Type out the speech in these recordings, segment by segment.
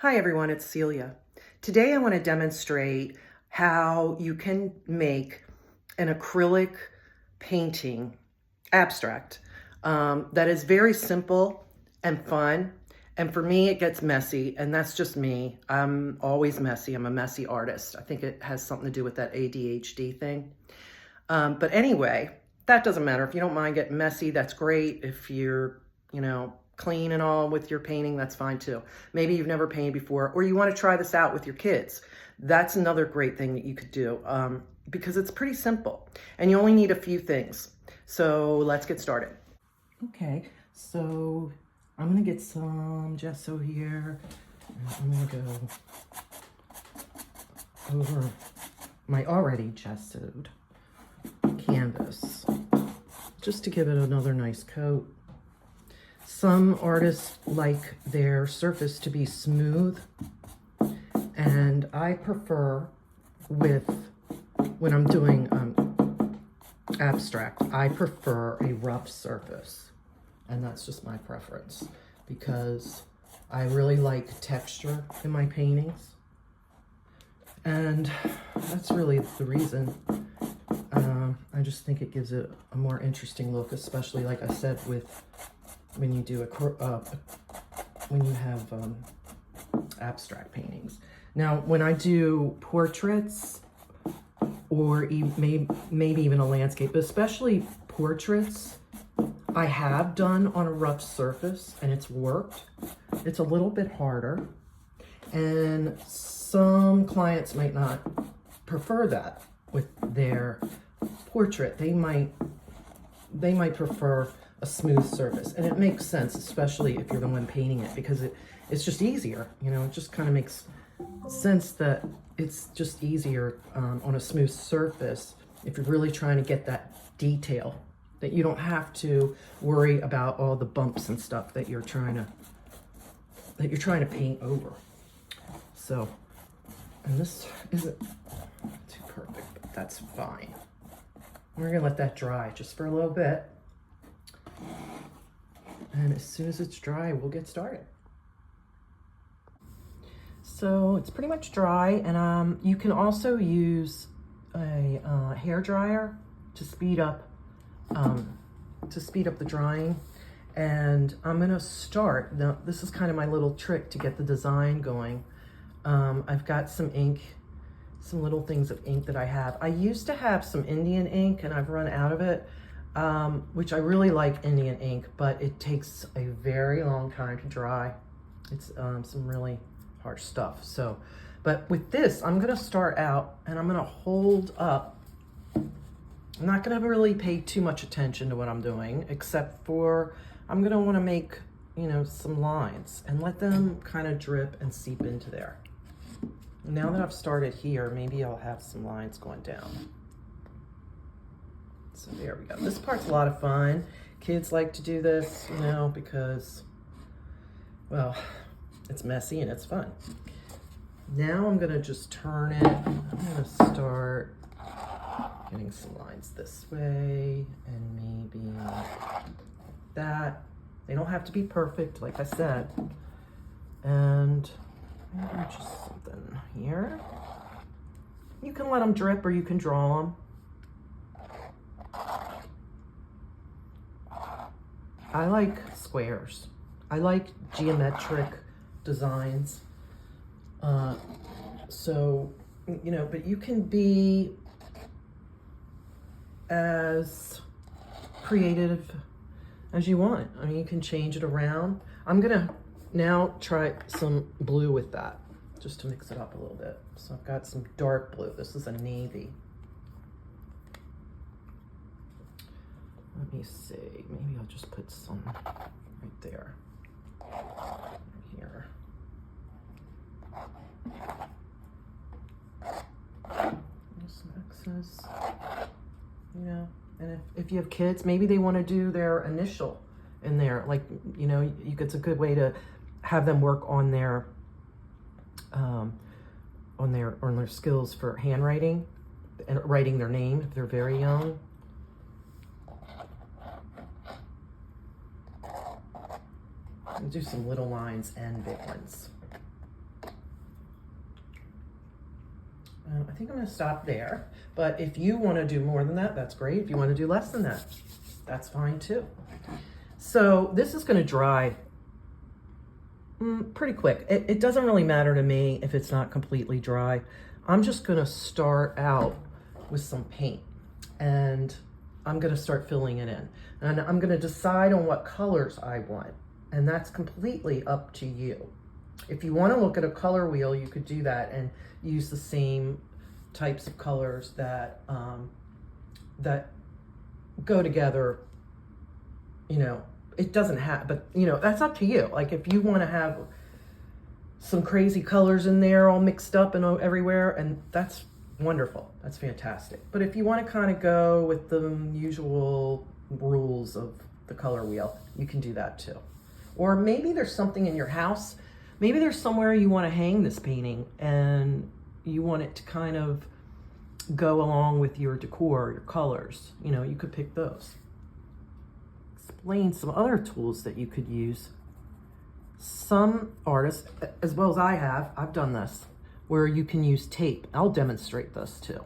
Hi everyone, it's Celia. Today I want to demonstrate how you can make an acrylic painting abstract that is very simple and fun. And for me, it gets messy, and that's just me. I'm always messy. I'm a messy artist. I think it has something to do with that ADHD thing. But anyway, that doesn't matter. If you don't mind getting messy, that's great. If you're, clean and all with your painting, that's fine too. Maybe you've never painted before, or you want to try this out with your kids. That's another great thing that you could do because it's pretty simple and you only need a few things. So let's get started. Okay, so I'm gonna get some gesso here. I'm gonna go over my already gessoed canvas just to give it another nice coat. Some artists like their surface to be smooth, and I prefer when I'm doing abstract, I prefer a rough surface, and that's just my preference because I really like texture in my paintings, and that's really the reason. I just think it gives it a more interesting look, especially like I said when you do when you have abstract paintings. Now, when I do portraits or maybe even a landscape, but especially portraits, I have done on a rough surface and it's worked. It's a little bit harder, and some clients might not prefer that with their portrait. They might prefer a smooth surface, and it makes sense, especially if you're the one painting it, because it's just easier. It just kind of makes sense that it's just easier on a smooth surface if you're really trying to get that detail, that you don't have to worry about all the bumps and stuff that you're trying to paint over. So, and this isn't too perfect, but that's fine. We're gonna let that dry just for a little bit. And as soon as it's dry, we'll get started. So it's pretty much dry, and you can also use a hair dryer to speed up the drying. And I'm gonna start. Now, this is kind of my little trick to get the design going. I've got some ink, some little things of ink that I have. I used to have some Indian ink, and I've run out of it. Which I really like Indian ink, but it takes a very long time to dry. It's some really harsh stuff. So, but with this, I'm gonna start out and I'm gonna hold up. I'm not gonna really pay too much attention to what I'm doing, except for I'm gonna wanna make, some lines and let them kind of drip and seep into there. Now that I've started here, maybe I'll have some lines going down. So there we go. This part's a lot of fun. Kids like to do this, because, well, it's messy and it's fun. Now I'm gonna just turn it. I'm gonna start getting some lines this way and maybe that. They don't have to be perfect, like I said. And maybe just something here. You can let them drip or you can draw them. I like squares. I like geometric designs. But you can be as creative as you want. I mean, you can change it around. I'm gonna now try some blue with that, just to mix it up a little bit. So I've got some dark blue. This is a navy. Let me see, maybe I'll just put some right there, right here. There's some excess, and if you have kids, maybe they want to do their initial in there, like, it's a good way to have them work on their skills for handwriting and writing their name if they're very young. Do some little lines and big ones. I think I'm going to stop there. But if you want to do more than that, that's great. If you want to do less than that, that's fine too. So this is going to dry pretty quick. It doesn't really matter to me if it's not completely dry. I'm just going to start out with some paint, and I'm going to start filling it in. And I'm going to decide on what colors I want, and that's completely up to you. If you want to look at a color wheel, you could do that and use the same types of colors that that go together. You know, it doesn't have, but you know, that's up to you. Like if you want to have some crazy colors in there all mixed up and everywhere, and that's wonderful. That's fantastic. But if you want to kind of go with the usual rules of the color wheel, you can do that too. Or maybe there's something in your house. Maybe there's somewhere you want to hang this painting and you want it to kind of go along with your decor, your colors. You know, you could pick those. Explain some other tools that you could use. Some artists, as well as I have, I've done this, where you can use tape. I'll demonstrate this too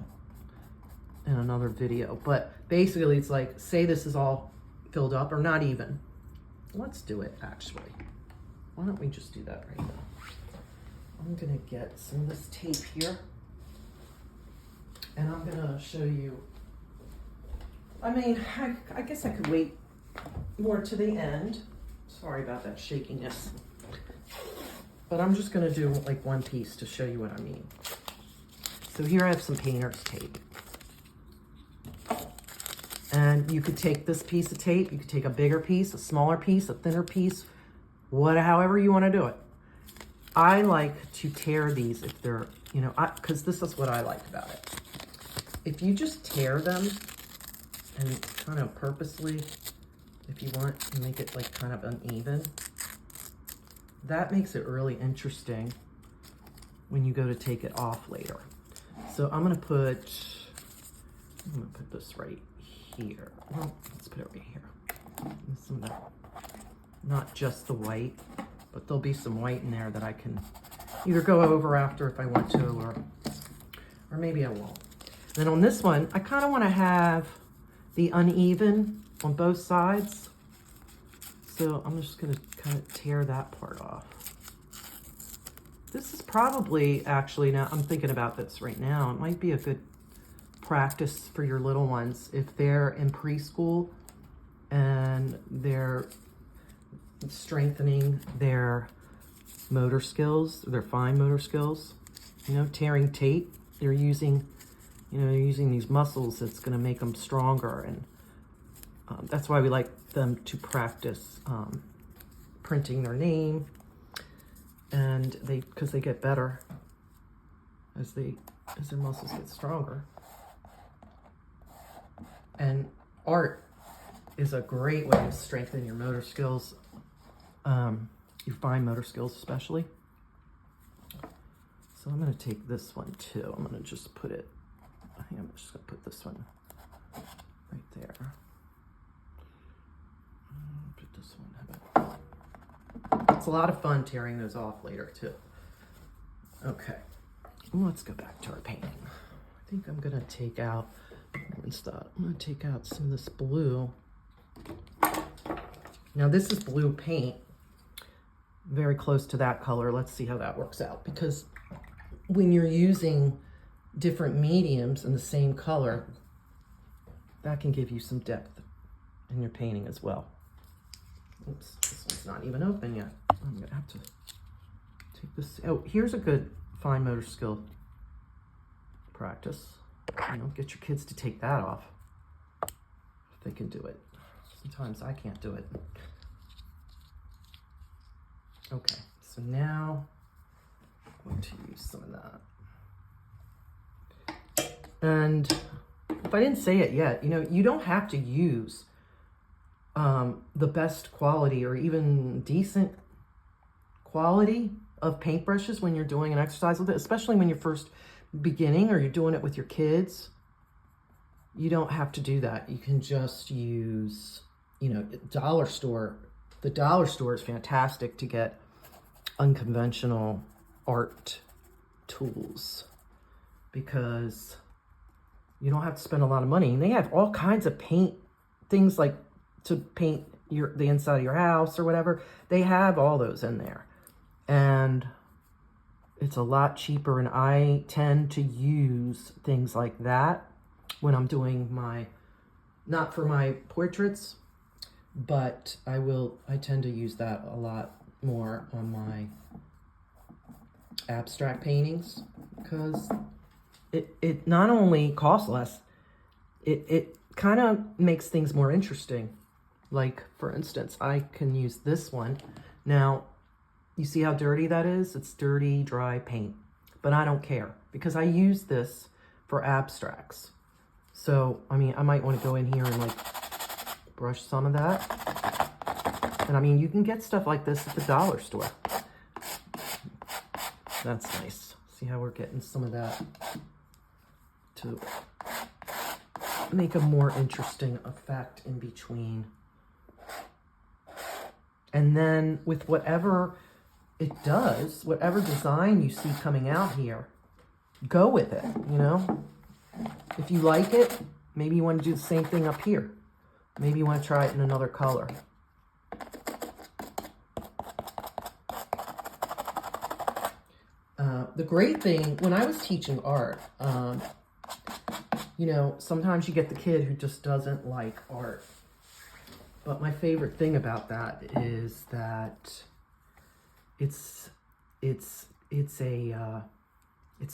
in another video. But basically it's like, say this is all filled up or not even. Let's do it actually. Why don't we just do that right now? I'm gonna get some of this tape here, and I'm gonna show you. I mean, I guess I could wait more to the end. Sorry about that shakiness. But I'm just gonna do like one piece to show you what I mean. So here I have some painter's tape. And you could take this piece of tape, you could take a bigger piece, a smaller piece, a thinner piece, however you want to do it. I like to tear these if they're, you know, because this is what I like about it. If you just tear them and kind of purposely, if you want to make it like kind of uneven, that makes it really interesting when you go to take it off later. So I'm gonna put this right here. Well, let's put it right here. Some of that. Not just the white, but there'll be some white in there that I can either go over after if I want to, or maybe I won't. Then on this one, I kind of want to have the uneven on both sides. So I'm just going to kind of tear that part off. This is probably, actually, now I'm thinking about this right now, it might be a good practice for your little ones if they're in preschool and they're strengthening their motor skills, their fine motor skills. You know, tearing tape, they're using these muscles that's going to make them stronger, and that's why we like them to practice printing their name, and because they get better as their muscles get stronger. And art is a great way to strengthen your motor skills. Your fine motor skills especially. So I'm going to take this one too. I'm going to just put it, I think I'm just going to put this one right there. Put this one, how about, it's a lot of fun tearing those off later too. Okay, let's go back to our painting. I think I'm going to take out, I'm going to take out some of this blue. Now this is blue paint, very close to that color. Let's see how that works out, because when you're using different mediums in the same color, that can give you some depth in your painting as well. Oops, this one's not even open yet. I'm gonna have to take this. Oh, here's a good fine motor skill practice. You know, get your kids to take that off if they can do it. Sometimes I can't do it. Okay, so now I'm going to use some of that. And if I didn't say it yet, you know, you don't have to use the best quality or even decent quality of paintbrushes when you're doing an exercise with it, especially when you're first beginning or you're doing it with your kids. You don't have to do that. You can just use, you know, dollar store. The dollar store is fantastic to get unconventional art tools. because you don't have to spend a lot of money. And they have all kinds of paint, things like to paint the inside of your house or whatever. They have all those in there. And it's a lot cheaper, and I tend to use things like that when I'm doing not for my portraits, but I tend to use that a lot more on my abstract paintings, because it not only costs less, it kind of makes things more interesting. Like, for instance, I can use this one. Now, you see how dirty that is? It's dirty, dry paint. But I don't care, because I use this for abstracts. So, I mean, I might want to go in here and, like, brush some of that. And, I mean, you can get stuff like this at the dollar store. That's nice. See how we're getting some of that to make a more interesting effect in between. And then with whatever it does, whatever design you see coming out here, go with it, you know? If you like it, maybe you want to do the same thing up here. Maybe you want to try it in another color. The great thing, when I was teaching art, you know, sometimes you get the kid who just doesn't like art. But my favorite thing about that is that it's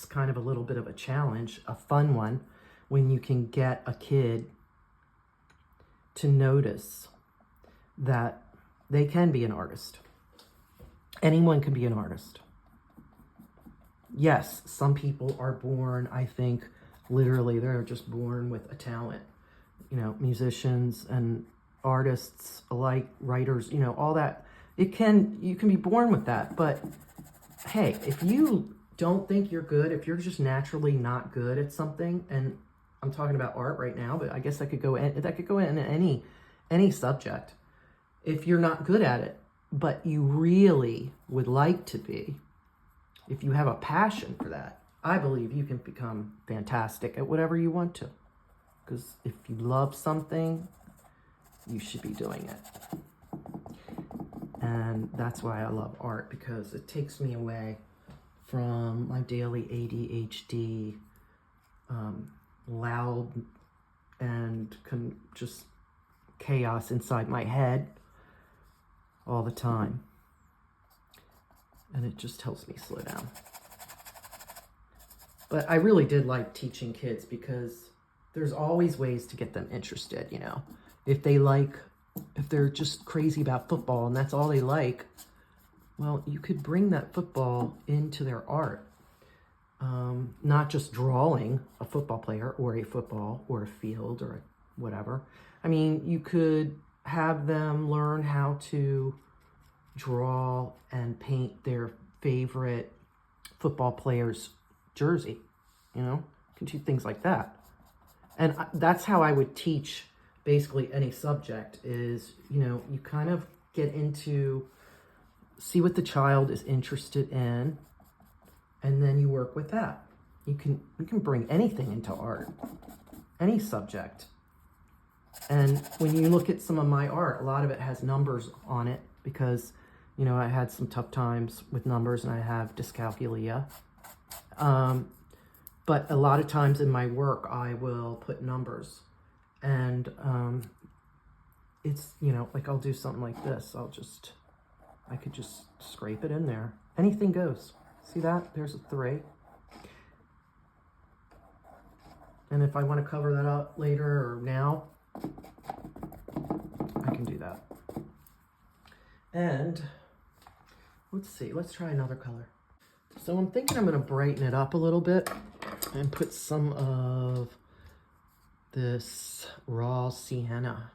kind of a little bit of a challenge, a fun one, when you can get a kid to notice that they can be an artist. Anyone can be an artist. Yes, some people are born, I think, literally, they're just born with a talent. You know, musicians and artists alike, writers, you know, all that. You can be born with that. But hey, if you don't think you're good, if you're just naturally not good at something, and I'm talking about art right now, but I guess that could go in any subject. If you're not good at it, but you really would like to be, if you have a passion for that, I believe you can become fantastic at whatever you want to. Because if you love something, you should be doing it. And that's why I love art, because it takes me away from my daily ADHD, loud and just chaos inside my head all the time. And it just helps me slow down. But I really did like teaching kids, because there's always ways to get them interested, you know. If they're just crazy about football and that's all they like, well, you could bring that football into their art. Not just drawing a football player or a football or a field or whatever. I mean, you could have them learn how to draw and paint their favorite football player's jersey, you know? You can do things like that. And that's how I would teach basically any subject is, you know, you kind of get into, see what the child is interested in, and then you work with that. You can bring anything into art, any subject. And when you look at some of my art, a lot of it has numbers on it, because, you know, I had some tough times with numbers and I have dyscalculia. But a lot of times in my work, I will put numbers. And it's, you know, like I'll do something like this. I could just scrape it in there. Anything goes. See that? There's a 3. And if I want to cover that up later or now, I can do that. And let's see, let's try another color. So I'm thinking I'm going to brighten it up a little bit and put some of this raw sienna.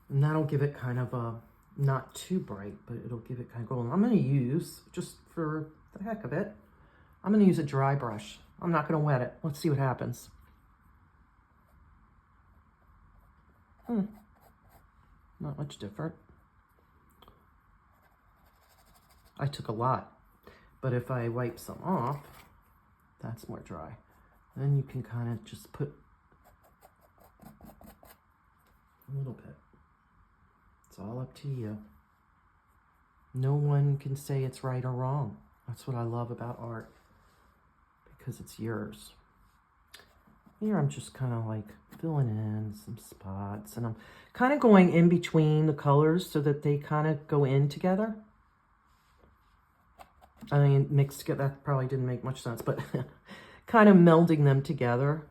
And that'll give it kind of a, not too bright, but it'll give it kind of golden. I'm going to use, just for the heck of it, I'm going to use a dry brush. I'm not going to wet it. Let's see what happens. Not much different. I took a lot. But if I wipe some off, that's more dry. Then you can kind of just put a little bit. It's all up to you. No one can say it's right or wrong. That's what I love about art, because it's yours. Here I'm just kind of like filling in some spots, and I'm kind of going in between the colors so that they kind of go in together. I mean, mixed together, that probably didn't make much sense, but kind of melding them together.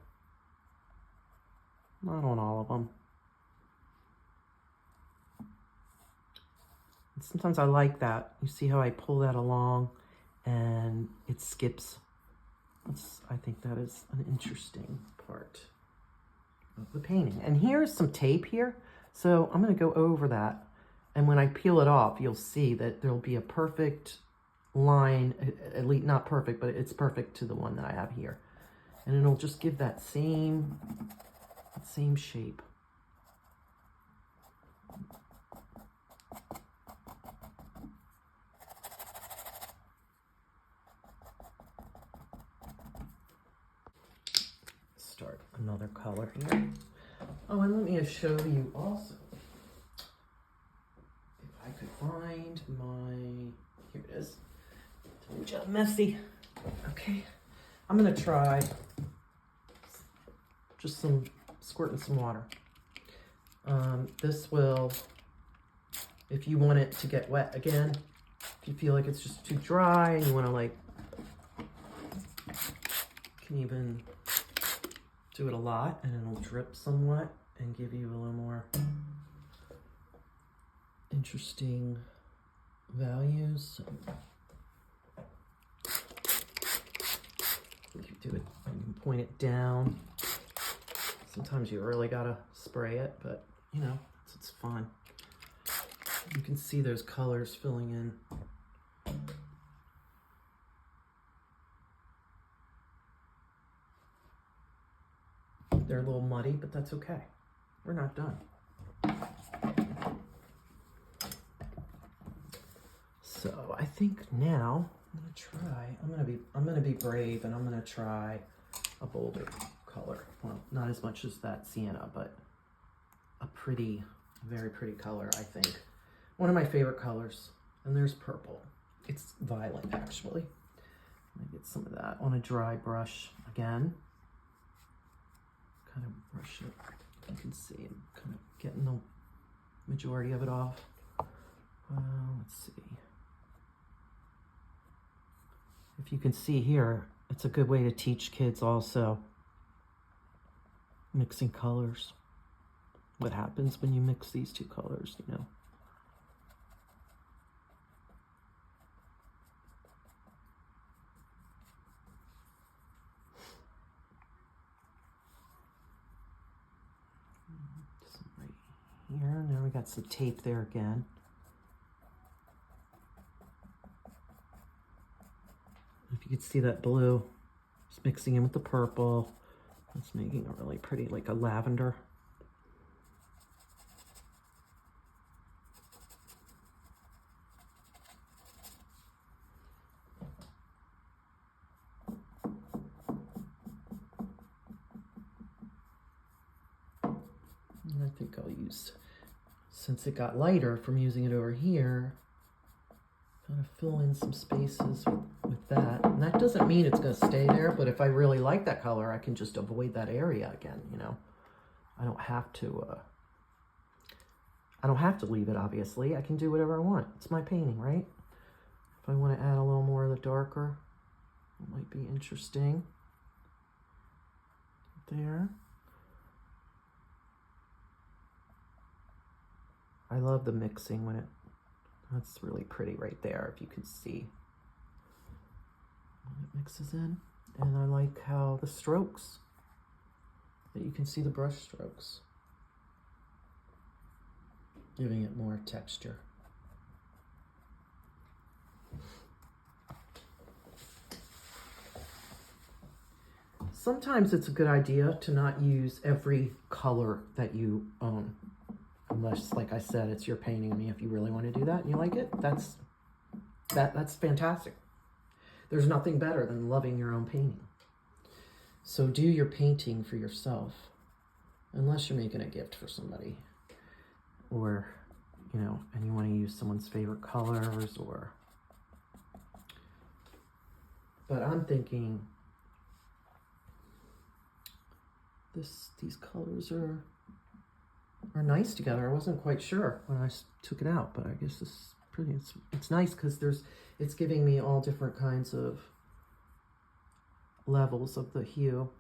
Not on all of them. And sometimes I like that. You see how I pull that along and it skips. I think that is an interesting part of the painting. And here's some tape here. So I'm going to go over that. And when I peel it off, you'll see that there'll be a perfect line, at least not perfect, but it's perfect to the one that I have here. And it'll just give that same shape. Start another color here. Oh, and let me show you also, if I could find my, here it is. Told you I'm messy. Okay, I'm gonna try just squirting some water. This will, if you want it to get wet again, if you feel like it's just too dry and you want to like, you can even do it a lot and it'll drip somewhat and give you a little more interesting values. You can do it, you can point it down. Sometimes you really gotta spray it, but you know, it's fun. You can see those colors filling in. They're a little muddy, but that's okay. We're not done. So I think now I'm gonna be brave, and I'm gonna try a bolder color. Well, not as much as that sienna, but a very pretty color, I think. One of my favorite colors. And there's purple. It's violet, actually. Let me get some of that on a dry brush again. Kind of brush it. You can see I'm kind of getting the majority of it off. Let's see. If you can see here, it's a good way to teach kids also mixing colors. What happens when you mix these two colors, you know. Some right here. Now we got some tape there again. If you can see that blue, just mixing in with the purple. It's making a really pretty, like a lavender. And I think I'll use, since it got lighter from using it over here, kind of fill in some spaces with that. And that doesn't mean it's going to stay there, but if I really like that color, I can just avoid that area again, you know. I don't have to leave it, obviously. I can do whatever I want. It's my painting, right? If I want to add a little more of the darker, it might be interesting. There. I love the mixing when that's really pretty right there, if you can see. When it mixes in. And I like how the strokes, that you can see the brush strokes, giving it more texture. Sometimes it's a good idea to not use every color that you own. Unless, like I said, it's your painting. I mean, if you really want to do that and you like it, that's fantastic. There's nothing better than loving your own painting. So do your painting for yourself, unless you're making a gift for somebody, or, you know, and you want to use someone's favorite colors, or, but I'm thinking these colors are nice together. I wasn't quite sure when I took it out, but I guess this is pretty, it's nice because it's giving me all different kinds of levels of the hue.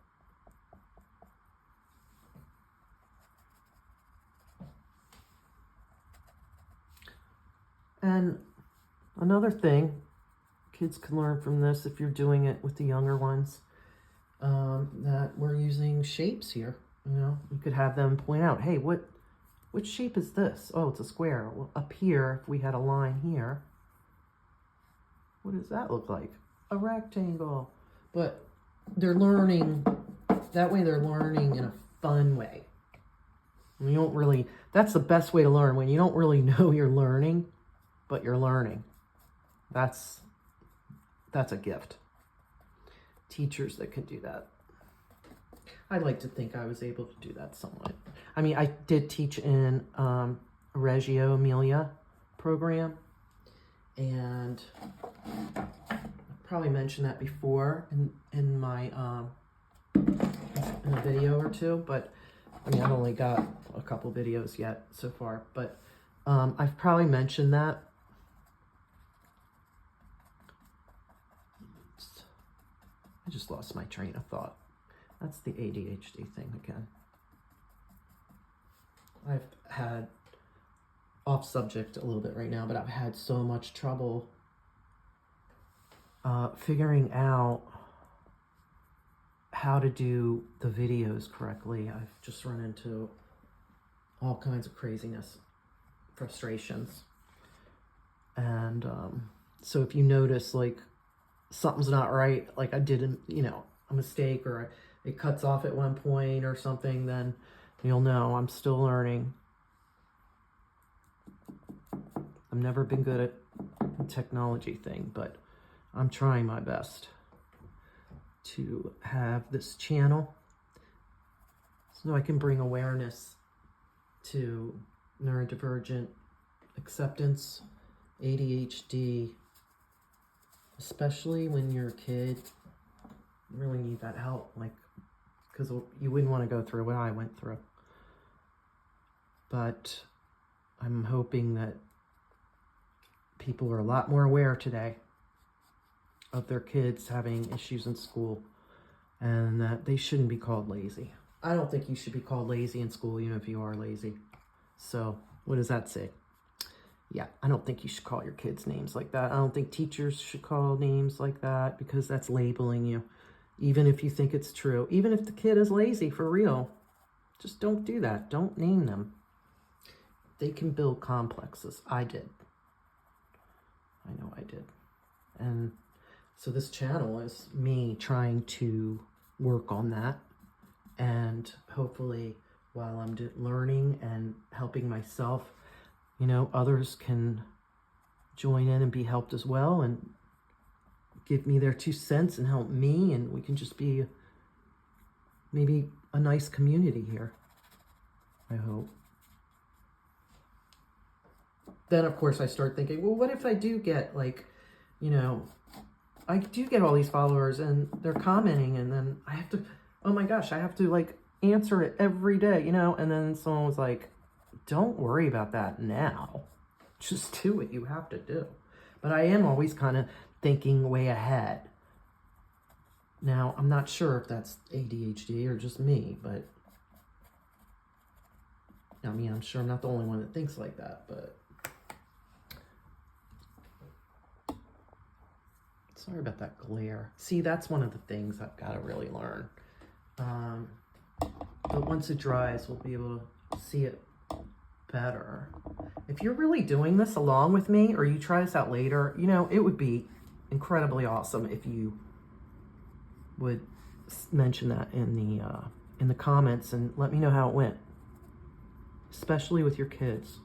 And another thing kids can learn from this, if you're doing it with the younger ones, that we're using shapes here. You know, you could have them point out, hey, which shape is this? Oh, it's a square. Well, up here, if we had a line here, what does that look like? A rectangle. But they're learning, that way they're learning in a fun way. And you don't really, that's the best way to learn, when you don't really know you're learning, but you're learning. That's a gift. Teachers that can do that. I'd like to think I was able to do that somewhat. I mean, I did teach in Reggio Emilia program, and I probably mentioned that before in my in a video or two, but I mean, I've only got a couple videos yet so far, but I've probably mentioned that. I just lost my train of thought. That's the ADHD thing again. I've had, off subject a little bit right now, but I've had so much trouble figuring out how to do the videos correctly. I've just run into all kinds of craziness, frustrations. And so if you notice, like, something's not right, like I did, you know, a mistake, or it cuts off at one point or something, then you'll know I'm still learning. I've never been good at the technology thing, but I'm trying my best to have this channel so I can bring awareness to neurodivergent acceptance, ADHD, especially when you're a kid. You really need that help, like, because you wouldn't want to go through what I went through. But I'm hoping that people are a lot more aware today of their kids having issues in school, and that they shouldn't be called lazy. I don't think you should be called lazy in school, even if you are lazy. So what does that say? Yeah, I don't think you should call your kids names like that. I don't think teachers should call names like that, because that's labeling you. Even if you think it's true, even if the kid is lazy for real, just don't do that. Don't name them. They can build complexes. I did. I know I did. And so this channel is me trying to work on that. And hopefully, while I'm learning and helping myself, you know, others can join in and be helped as well, and give me their 2 cents and help me, and we can just be maybe a nice community here, I hope. Then, of course, I start thinking, well, what if I do get, like, you know, I do get all these followers and they're commenting, and then I have to, oh my gosh, I have to, like, answer it every day, you know? And then someone was like, don't worry about that now. Just do what you have to do. But I am always kind of thinking way ahead. Now, I'm not sure if that's ADHD or just me, but I mean, I'm sure I'm not the only one that thinks like that, but sorry about that glare. See, that's one of the things I've got to really learn. But once it dries, we'll be able to see it better. If you're really doing this along with me, or you try this out later, you know, it would be incredibly awesome if you would mention that in the comments and let me know how it went, especially with your kids.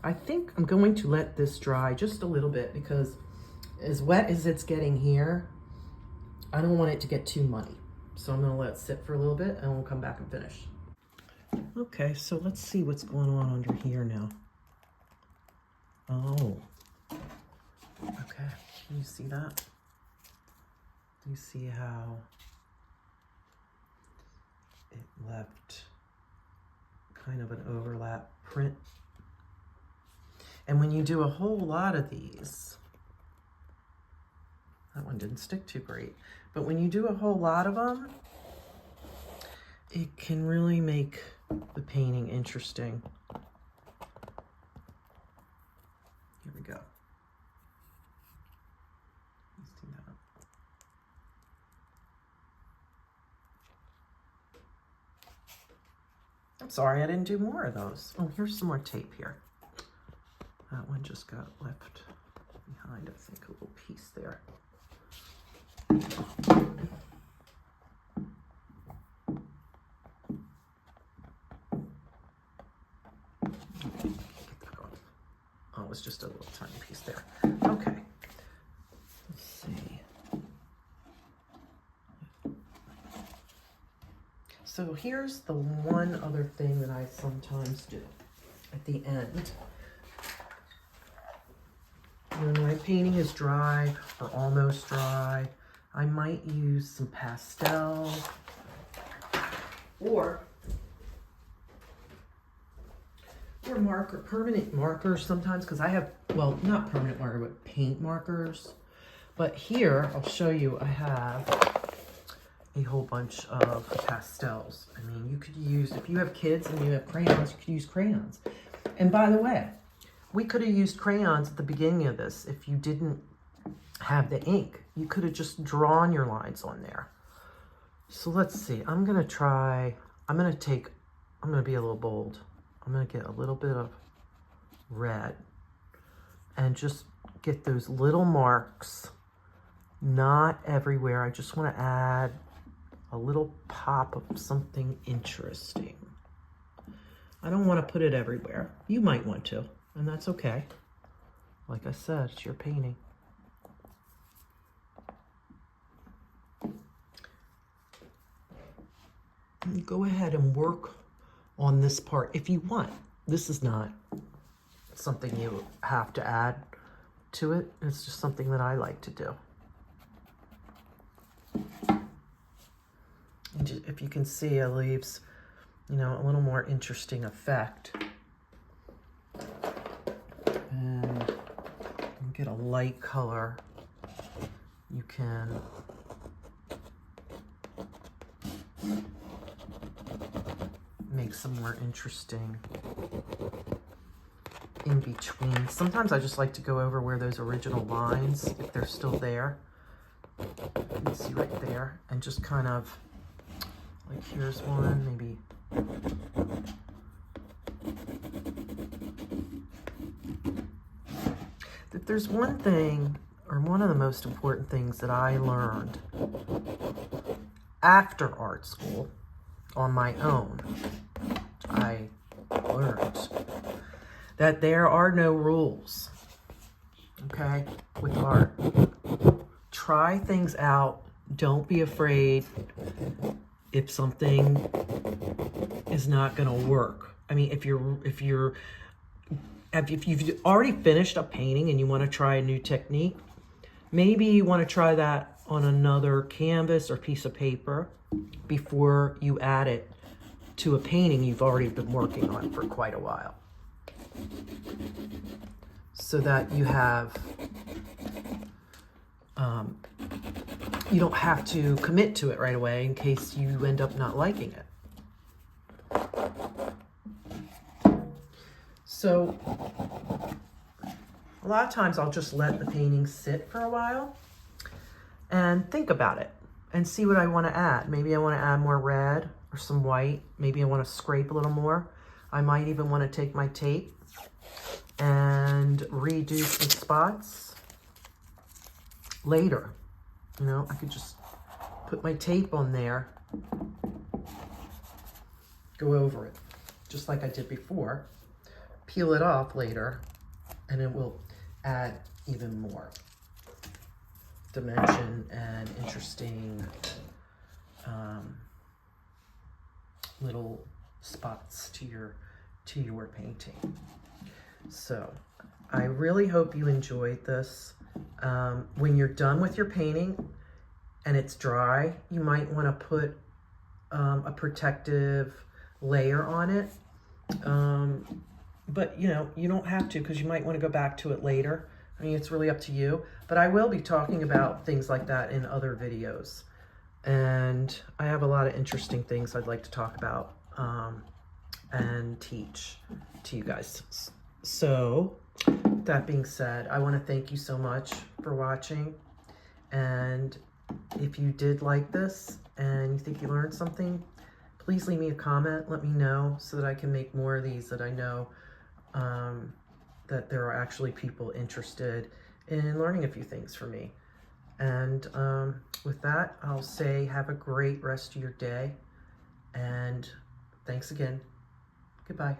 I think I'm going to let this dry just a little bit because as wet as it's getting here, I don't want it to get too muddy. So I'm gonna let it sit for a little bit and we'll come back and finish. Okay, so let's see what's going on under here now. Oh, okay, can you see that? Do you see how it left kind of an overlap print? And when you do a whole lot of these, that one didn't stick too great, but when you do a whole lot of them, it can really make the painting interesting. Here we go. Let's do that. I'm sorry I didn't do more of those. Oh, here's some more tape here. That one just got left behind, I think, a little piece there. Oh, it was just a little tiny piece there. Okay. Let's see. So here's the one other thing that I sometimes do at the end. When my painting is dry or almost dry, I might use some pastel or marker, permanent markers sometimes, because I have, well, not permanent marker, but paint markers. But here, I'll show you, I have a whole bunch of pastels. I mean, you could use, if you have kids and you have crayons, you could use crayons. And by the way, we could have used crayons at the beginning of this if you didn't have the ink. You could have just drawn your lines on there. So let's see, I'm gonna be a little bold. I'm gonna get a little bit of red and just get those little marks, not everywhere. I just wanna add a little pop of something interesting. I don't wanna put it everywhere. You might want to, and that's okay. Like I said, it's your painting. And go ahead and work on this part if you want. This is not something you have to add to it. It's just something that I like to do. And just, if you can see, it leaves, you know, a little more interesting effect. And you get a light color. You can make some more interesting in between. Sometimes I just like to go over where those original lines, if they're still there. You can see right there, and just kind of, like here's one, maybe. If there's one thing, or one of the most important things that I learned after art school on my own, I learned that there are no rules, okay, with art. Try things out. Don't be afraid if something is not going to work. I mean, if you've already finished a painting and you want to try a new technique, maybe you want to try that on another canvas or piece of paper before you add it to a painting you've already been working on for quite a while, so that you have you don't have to commit to it right away in case you end up not liking it. So a lot of times I'll just let the painting sit for a while and think about it and see what I want to add. Maybe I want to add more red or some white. Maybe I want to scrape a little more. I might even want to take my tape and redo some spots later. You know, I could just put my tape on there, go over it, just like I did before. peel it off later and it will add even more dimension and interesting little spots to your painting. So I really hope you enjoyed this. When you're done with your painting and it's dry, you might want to put a protective layer on it. But you know, you don't have to, because you might want to go back to it later. I mean, it's really up to you. But I will be talking about things like that in other videos. And I have a lot of interesting things I'd like to talk about and teach to you guys. So that being said, I want to thank you so much for watching. And if you did like this and you think you learned something, please leave me a comment. Let me know so that I can make more of these, that I know that there are actually people interested in learning a few things from me. And with that, I'll say have a great rest of your day. And thanks again. Goodbye.